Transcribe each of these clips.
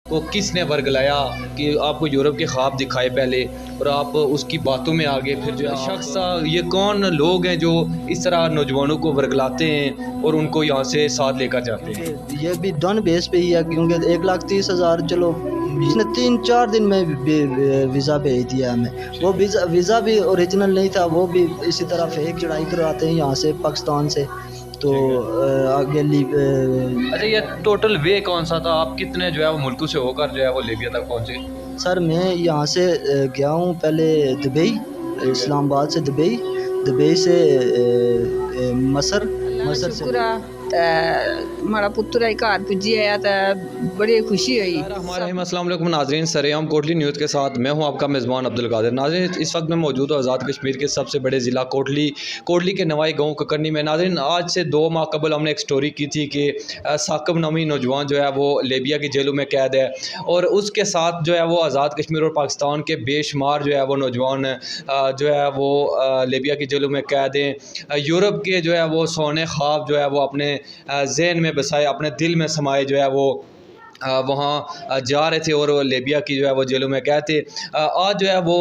को किसने वर्गलाया कि आपको यूरोप के ख्वाब दिखाए पहले और आप उसकी बातों में आ गए। फिर जो है शख्स ये कौन लोग हैं जो इस तरह नौजवानों को वर्गलाते हैं और उनको यहाँ से साथ लेकर जाते हैं। ये भी डन बेस पे ही है, क्योंकि 1,30,000 चलो इसने 3-4 दिन में वीज़ा भेज दिया हमें। वो वीज़ा भी ओरिजिनल नहीं था, वो भी इसी तरह फेक चढ़ाई करवाते हैं यहाँ से पाकिस्तान से। तो आगे अच्छा, ये टोटल वे कौन सा था? आप कितने जो है वो मुल्कों से होकर जो है वो लीबिया तक पहुँचे? सर मैं यहाँ से गया हूँ पहले दुबई, इस्लामाबाद से दुबई से मसर से माड़ा पुत्र आई घर पुजी आया तो बड़ी खुशी हुई। अस्सलाम वालेकुम नाज़रीन, सरेआम कोटली न्यूज़ के साथ मैं हूं आपका मेज़बान अब्दुल कादिर। नाज़रीन, इस वक्त मैं मौजूद हूं आज़ाद कश्मीर के सबसे बड़े ज़िला कोटली के नवाई गांव ककरनी में। नाज़रीन, आज से 2 माह कबल हमने एक स्टोरी की थी कि साकिब नामी नौजवान जो है वो लीबिया की जेलों में कैद है और उसके साथ जो है वो आज़ाद कश्मीर और पाकिस्तान के बेशुमार जो है वो नौजवान जो है वो लीबिया की जेलों में कैद हैं। यूरोप के जो है वो सोने ख्वाब जो है वो अपने ज़हन में बसाए, अपने दिल में समाए जो है वो वहाँ जा रहे थे और लीबिया की जो है वो जेलों में कैद थे। आज जो है वो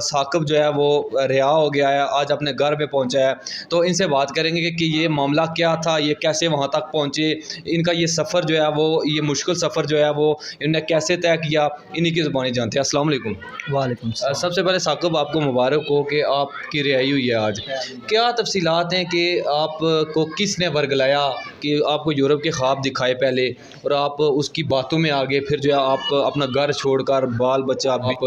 साकिब जो है वो रिहा हो गया है, आज अपने घर पे पहुँचा है। तो इनसे बात करेंगे कि ये मामला क्या था, ये कैसे वहाँ तक पहुँचे, इनका ये सफ़र जो है वो ये मुश्किल सफ़र जो है वो इन्होंने कैसे तय किया, इन्हीं की ज़ुबानी जानते हैं। अस्सलाम वालेकुम। वालेकुम सलाम। सबसे पहले साकिब, आपको मुबारक हो कि आपकी रिहाई हुई है आज। क्या तफसीलात हैं कि आपको किसने वर्गलाया कि आपको यूरोप के ख्वाब दिखाए पहले और आप उसकी बातों में आ गए। फिर जो है आप अपना घर छोड़कर बाल बच्चा आप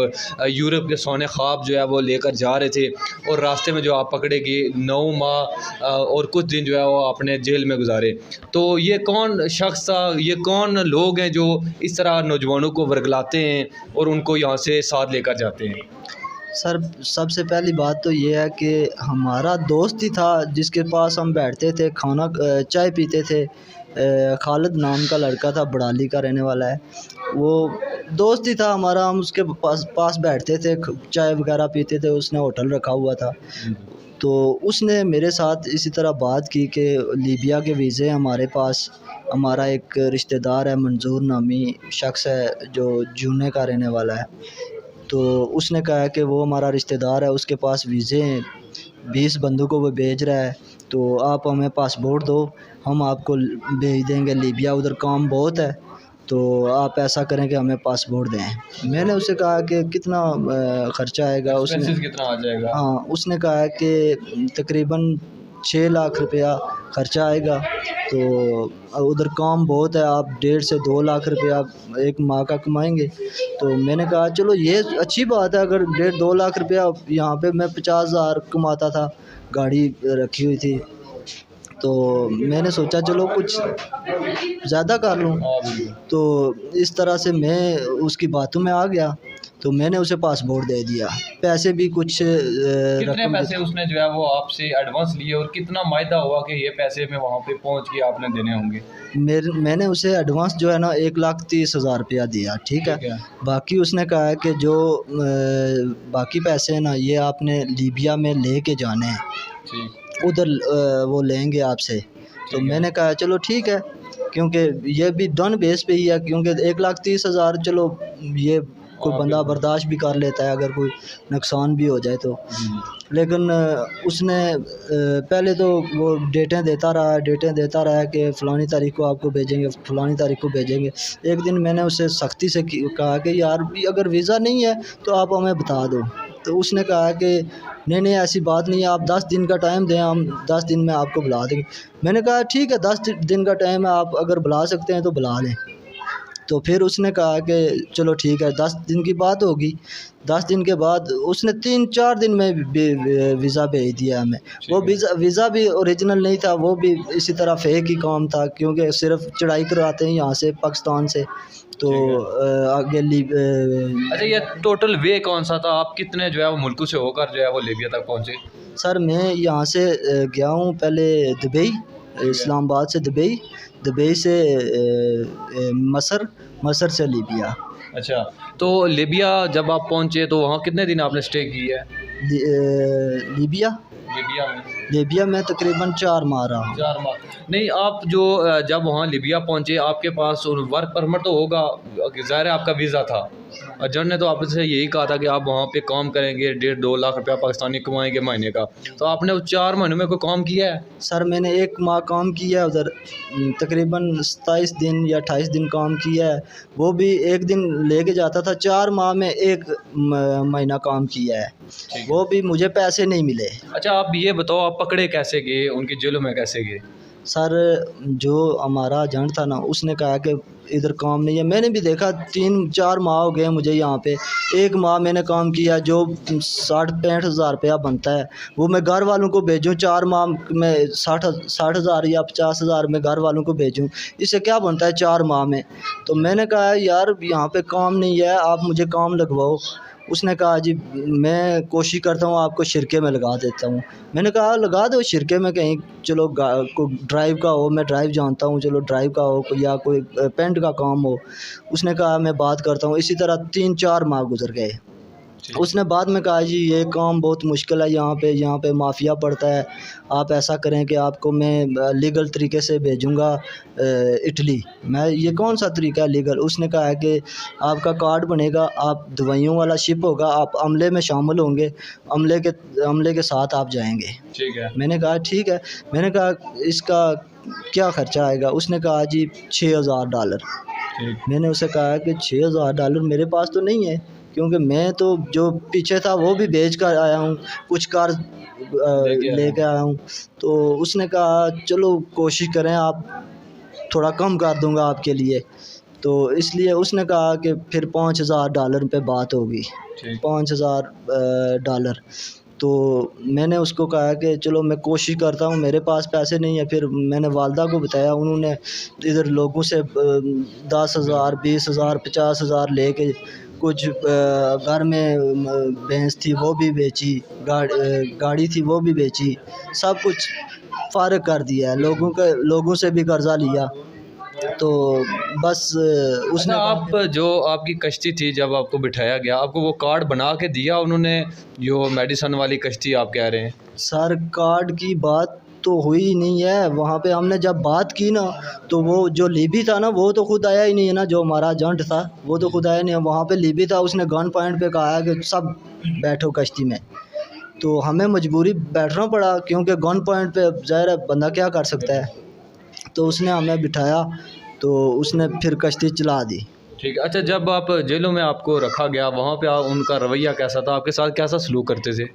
यूरोप के सोने ख्वाब जो है वो लेकर जा रहे थे और रास्ते में जो आप पकड़े गए 9 माह और कुछ दिन जो है वो आपने जेल में गुजारे। तो ये कौन शख्स था, ये कौन लोग हैं जो इस तरह नौजवानों को वर्गलाते हैं और उनको यहाँ से साथ लेकर जाते हैं? सर सबसे पहली बात तो ये है कि हमारा दोस्त ही था जिसके पास हम बैठते थे, खाना चाय पीते थे। खालिद नाम का लड़का था, बड़ाली का रहने वाला है। वो दोस्त ही था हमारा, हम उसके पास बैठते थे, चाय वगैरह पीते थे। उसने होटल रखा हुआ था, तो उसने मेरे साथ इसी तरह बात की कि लीबिया के वीज़े हमारे पास, हमारा एक रिश्तेदार है मंजूर नामी शख्स है जो जूने का रहने वाला है। तो उसने कहा कि वो हमारा रिश्तेदार है, उसके पास वीज़े हैं, 20 बंदों को वो भेज रहा है, तो आप हमें पासपोर्ट दो, हम आपको भेज देंगे लीबिया, उधर काम बहुत है, तो आप ऐसा करें कि हमें पासपोर्ट दें। मैंने उससे कहा कि कितना ख़र्चा आएगा? उसने कितना आ जाएगा? हाँ, उसने कहा कि तकरीबन 6 लाख रुपया ख़र्चा आएगा, तो उधर काम बहुत है, आप 1.5 से 2 लाख रुपया एक माह का कमाएंगे। तो मैंने कहा चलो ये अच्छी बात है, अगर 1.5-2 लाख रुपया, यहाँ पे मैं 50,000 कमाता था, गाड़ी रखी हुई थी, तो मैंने सोचा चलो कुछ ज़्यादा कर लूँ। तो इस तरह से मैं उसकी बातों में आ गया, तो मैंने उसे पासपोर्ट दे दिया। पैसे भी कुछ कितने पैसे उसने जो है वो आपसे एडवांस लिए और कितना मायदा हुआ कि ये पैसे में वहाँ पे पहुँच के आपने देने होंगे? मैंने उसे एडवांस जो है ना 1,30,000 रुपया दिया, ठीक है। बाकी उसने कहा है कि जो बाकी पैसे हैं ना, ये आपने लीबिया में ले के जाने हैं, उधर वो लेंगे आपसे। तो मैंने कहा चलो ठीक है, क्योंकि ये भी डन बेस पे ही है, क्योंकि 1,30,000 चलो ये कोई बंदा बर्दाश्त भी कर लेता है अगर कोई नुकसान भी हो जाए तो। लेकिन उसने पहले तो वो डेटें देता रहा कि फ़लानी तारीख को आपको भेजेंगे, फ़लानी तारीख को भेजेंगे। एक दिन मैंने उससे सख्ती से कहा कि यार अगर वीज़ा नहीं है तो आप हमें बता दो। तो उसने कहा कि नहीं ऐसी बात नहीं है, आप 10 दिन का टाइम दें, हम 10 दिन में आपको बुला देंगे। मैंने कहा ठीक है, 10 दिन का टाइम है, आप अगर बुला सकते हैं तो बुला लें। तो फिर उसने कहा कि चलो ठीक है, 10 दिन की बात होगी। 10 दिन के बाद उसने 3-4 दिन में वीज़ा भेज दिया हमें। वो वीज़ा भी ओरिजिनल नहीं था, वो भी इसी तरह फेक ही काम था, क्योंकि सिर्फ चढ़ाई करवाते हैं यहाँ से पाकिस्तान से। तो आगे अच्छा, ये टोटल वे कौन सा था? आप कितने जो है वो मुल्कों से होकर जो है वो लीबिया तक पहुँचे? सर मैं यहाँ से गया हूँ पहले दुबई, इस्लामाबाद से दुबई से मसर से लीबिया। अच्छा, तो लीबिया जब आप पहुँचे तो वहाँ कितने दिन आपने स्टे की है? लीबिया में लीबिया में तकरीबन 4 माह रहा हूँ। 4 माह नहीं, आप जो जब वहाँ लीबिया पहुँचे आपके पास वर्क परमिट तो होगा, ज़ाहिर है आपका वीज़ा था। एजेंट ने तो आपसे यही कहा था कि आप वहाँ पे काम करेंगे, 1.5-2 लाख रुपया पाकिस्तानी कमाएंगे महीने का। तो आपने उस 4 महीनों में कोई काम किया है? सर मैंने 1 माह काम किया है उधर, तकरीबन 27 दिन या 28 दिन काम किया है। वो भी 1 दिन लेके जाता था। 4 माह में 1 महीना काम किया है, वो भी मुझे पैसे नहीं मिले। अच्छा आप ये बताओ, आप पकड़े कैसे गए, उनकी जेलों में कैसे गए? सर जो हमारा एजेंट था ना, उसने कहा कि इधर काम नहीं है। मैंने भी देखा 3-4 माह हो गए मुझे यहाँ पे। 1 माह मैंने काम किया, जो 60-65 हज़ार रुपया बनता है वो मैं घर वालों को भेजूँ। 4 माह में 60 हज़ार या 50 हज़ार में घर वालों को भेजूँ, इससे क्या बनता है 4 माह में? तो मैंने कहा यार यहाँ पे काम नहीं है, आप मुझे काम लगवाओ। उसने कहा जी मैं कोशिश करता हूँ आपको शिरके में लगा देता हूँ। मैंने कहा लगा दो शिरके में कहीं, चलो को ड्राइव का हो, मैं ड्राइव जानता हूँ, चलो ड्राइव का हो या कोई पेंट का काम हो। उसने कहा मैं बात करता हूँ। इसी तरह 3-4 माह गुजर गए। उसने बाद में कहा जी ये काम बहुत मुश्किल है, यहाँ पे माफिया पड़ता है, आप ऐसा करें कि आपको मैं लीगल तरीके से भेजूँगा इटली। मैं ये कौन सा तरीका है लीगल? उसने कहा है कि आपका कार्ड बनेगा, आप दवाइयों वाला शिप होगा, आप अमले में शामिल होंगे, अमले के साथ आप जाएंगे। ठीक है। मैंने कहा ठीक है। मैंने कहा इसका क्या ख़र्चा आएगा? उसने कहा जी $6000। मैंने उसे कहा कि $6000 मेरे पास तो नहीं है, क्योंकि मैं तो जो पीछे था वो भी बेच कर आया हूँ, कुछ कार लेके आया हूँ। तो उसने कहा चलो कोशिश करें, आप थोड़ा कम कर दूँगा आपके लिए। तो इसलिए उसने कहा कि फिर $5000 पे बात होगी, $5000। तो मैंने उसको कहा कि चलो मैं कोशिश करता हूँ, मेरे पास पैसे नहीं है। फिर मैंने वालदा को बताया, उन्होंने इधर लोगों से 10,000, 20,000, 50,000 लेके कुछ घर में भैंस थी वो भी बेची, गाड़ी थी वो भी बेची, सब कुछ फारग कर दिया है। लोगों से भी कर्जा लिया। तो बस उसने आप जो आपकी कश्ती थी, जब आपको बिठाया गया, आपको वो कार्ड बना के दिया उन्होंने, जो मेडिसन वाली कश्ती आप कह रहे हैं? सर कार्ड की बात तो हुई नहीं है वहाँ पे। हमने जब बात की ना, तो वो जो लीबी था ना, वो तो खुद आया ही नहीं है ना, जो हमारा एजेंट था वो तो खुद आया नहीं है। वहाँ पे लीबी था, उसने गन पॉइंट पे कहा है कि सब बैठो कश्ती में। तो हमें मजबूरी बैठना पड़ा, क्योंकि गन पॉइंट पे ज़ाहिर है बंदा क्या कर सकता है। तो उसने हमें बिठाया, तो उसने फिर कश्ती चला दी। ठीक है। अच्छा जब आप जेलों में आपको रखा गया, वहाँ पे उनका रवैया कैसा था, आपके साथ कैसा सलूक करते थे?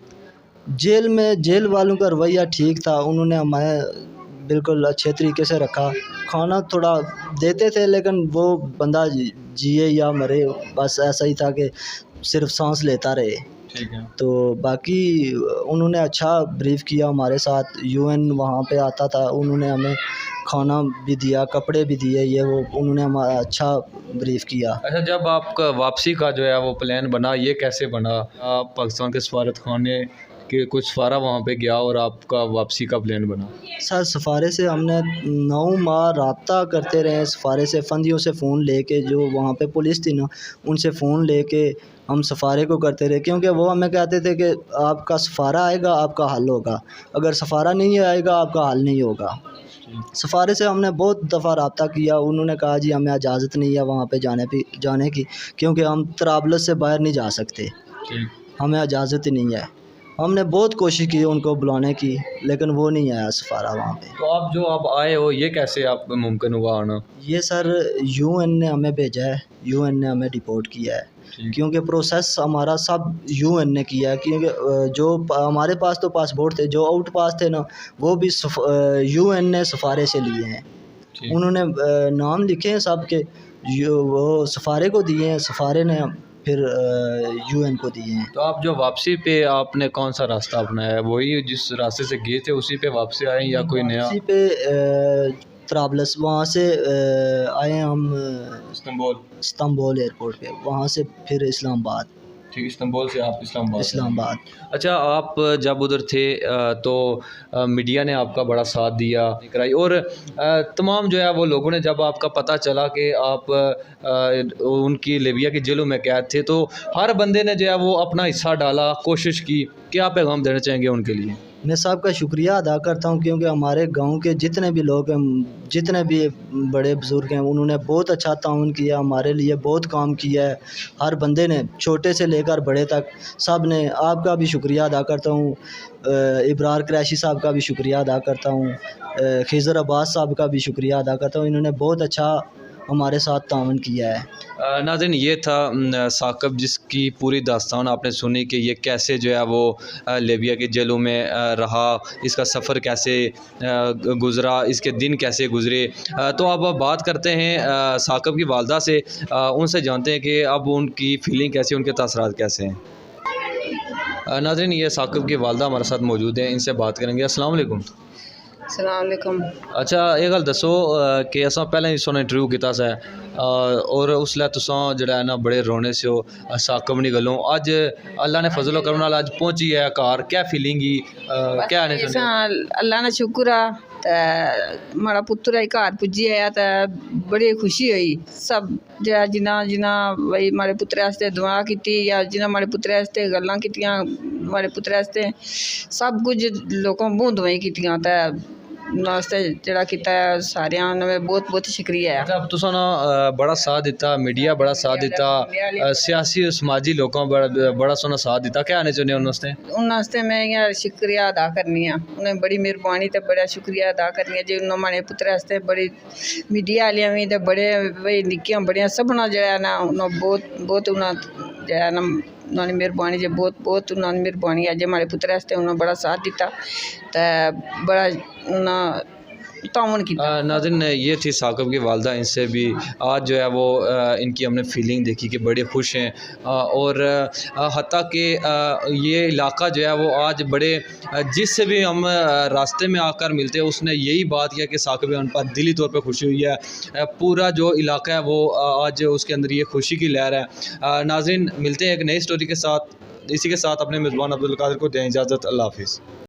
जेल वालों का रवैया ठीक था, उन्होंने हमें बिल्कुल अच्छे तरीके से रखा। खाना थोड़ा देते थे, लेकिन वो बंदा जिए या मरे बस ऐसा ही था कि सिर्फ सांस लेता रहे। ठीक है। तो बाकी उन्होंने अच्छा ब्रीफ किया हमारे साथ। यूएन वहाँ पे आता था, उन्होंने हमें खाना भी दिया, कपड़े भी दिए, ये वो उन्होंने हमारा अच्छा ब्रीफ किया। अच्छा जब आपका वापसी का जो है वो प्लान बना, ये कैसे बना? आप पाकिस्तान के सफारत खाने के कुछ सफारा वहाँ पे गया और आपका वापसी का प्लान बना? सर सफ़ारे से हमने 9 माह रब्ता करते रहे। सफ़ारे से फंदियों से फ़ोन लेके, जो वहाँ पे पुलिस थी ना, उनसे फ़ोन लेके हम सफ़ारे को करते रहे, क्योंकि वो हमें कहते थे कि आपका सफ़ारा आएगा आपका हल होगा, अगर सफ़ारा नहीं आएगा आपका हल नहीं होगा। सफ़ारे से हमने बहुत दफ़ा रब्ता किया, उन्होंने कहा जी हमें इजाज़त नहीं है वहाँ पे जाने की, क्योंकि हम तराबलस से बाहर नहीं जा सकते, हमें इजाज़त ही नहीं है। हमने बहुत कोशिश की उनको बुलाने की, लेकिन वो नहीं आया सफ़ारा वहाँ पे। तो आप जो आप आए हो, ये कैसे आप मुमकिन हुआ आना? ये सर यूएन ने हमें भेजा है, यूएन ने हमें डिपोर्ट किया है, क्योंकि प्रोसेस हमारा सब यूएन ने किया है। क्योंकि जो हमारे पास तो पासपोर्ट थे, जो आउट पास थे ना, वो भी यूएन ने सफ़ारे से लिए हैं। उन्होंने नाम लिखे हैं सब के, वो सफ़ारे को दिए हैं, सफ़ारे ने फिर यूएन को दिए हैं। तो आप जो वापसी पे आपने कौन सा रास्ता अपनाया है? वही जिस रास्ते से गए थे उसी पे वापसी आए या कोई नया? उसी पे तराबलस, वहाँ से आए हम इस्तांबुल एयरपोर्ट पे, वहाँ से फिर इस्लामाबाद। ठीक, इस्तांबुल से आप इस्लामाबाद। अच्छा आप जब उधर थे तो मीडिया ने आपका बड़ा साथ दिया कराई, और तमाम जो है वो लोगों ने, जब आपका पता चला कि आप उनकी लीबिया की जेलों में कैद थे, तो हर बंदे ने जो है वो अपना हिस्सा डाला, कोशिश की। क्या पैगाम देना चाहेंगे उनके लिए? मैं साहब का शुक्रिया अदा करता हूँ, क्योंकि हमारे गांव के जितने भी लोग हैं, जितने भी बड़े बुज़ुर्ग हैं, उन्होंने बहुत अच्छा ताउन किया, हमारे लिए बहुत काम किया है। हर बंदे ने, छोटे से लेकर बड़े तक, सब ने। आपका भी शुक्रिया अदा करता हूँ, इब्रार क्रैशी साहब का भी शुक्रिया अदा करता हूँ, खिज़र अब्बास साहब का भी शुक्रिया अदा करता हूँ। इन्होंने बहुत अच्छा हमारे साथ ताउन किया है। नाज़रीन, ये था साक़िब, जिसकी पूरी दास्तान आपने सुनी कि ये कैसे जो है वो लीबिया के जेलों में रहा, इसका सफ़र कैसे गुज़रा, इसके दिन कैसे गुज़रे। तो अब बात करते हैं साक़िब की वालदा से, उनसे जानते हैं कि अब उनकी फ़ीलिंग कैसी है, उनके तासरात कैसे हैं। नाज़रीन, ये साक़िब की वालदा हमारे साथ मौजूद हैं, इनसे बात करेंगे। अस्सलाम वालेकुम। अस्सलाम वालेकुम। अच्छा, ये गल दसो कि असां पैह्लें तुसें इंटरव्यू कीता सा और उसलै तुसां जेह्ड़ा है ना बड़े रोने से हो साक़िब दी गल्लों, अज्ज अल्लाह ने फजल करम नाल अज्ज पहुंची है घर, क्या फीलिंग ही क्या आने असां अल्लाह ने शुक्र आ ते माड़ा पुत्तर आई घर पुज्जी आया ते बड़ी खुशी होई। सब जेह्ड़ा जिन्ना भाई माड़े पुत्तरै आस्तै दुआ कीती, या जिन्ना माड़े पुत्तरै आस्तै गल्लां कीतियां, माड़े पुत्तरै आस्तै सब कुछ लोकें बहुत दुआई कीतियां ते वास्ते जेह्ड़ा कीता है सारेआं ने बहुत बहुत शुक्रिया है। अच्छा, तुसां ना बड़ा साथ दित्ता, मीडिया बड़ा साथ दित्ता, सियासी समाजी लोकें बड़ा सोहना साथ दित्ता, क्या आने चाਹੁੰਦੇ उन वास्ते? उन वास्ते मैं इ'यां शुक्रिया अदा करनी आं, उ'नें बड़ी मेहरबानी ते बड़ा शुक्रिया अदा करनी आं जे उन्होंने माड़े पुत्तरै आस्तै बड़ी मीडिया आह्लें बी ते बड़े भाई निक्कियां बड़ियां सभना जेह्ड़ा ना उन्होंने बहुत उन्होंने जेह्ड़ा ना उन्होंने मेहरबानी जे बहुत उन्होंने मेहरबानी अज्ज माड़े पुत्तरै आस्तै उन्होंने बड़ा साथ दित्ता ते बड़ा उन्होंने ताउन किया। नाज़रीन, ये थी साक़िब की वालदा, इनसे भी आज जो है वो इनकी हमने फीलिंग देखी कि बड़े खुश हैं, और हत्ता कि ये इलाका जो है वो आज बड़े जिससे भी हम रास्ते में आकर मिलते हैं उसने यही बात किया कि साक़िब उन पर दिली तौर पे खुशी हुई है। पूरा जो इलाका है वो आज उसके अंदर ये खुशी की लहर है। नाज़रीन, मिलते हैं एक नई स्टोरी के साथ। इसी के साथ अपने मेज़बान अब्दुल कादिर को दें इजाज़त। अल्लाह हाफ़िज़।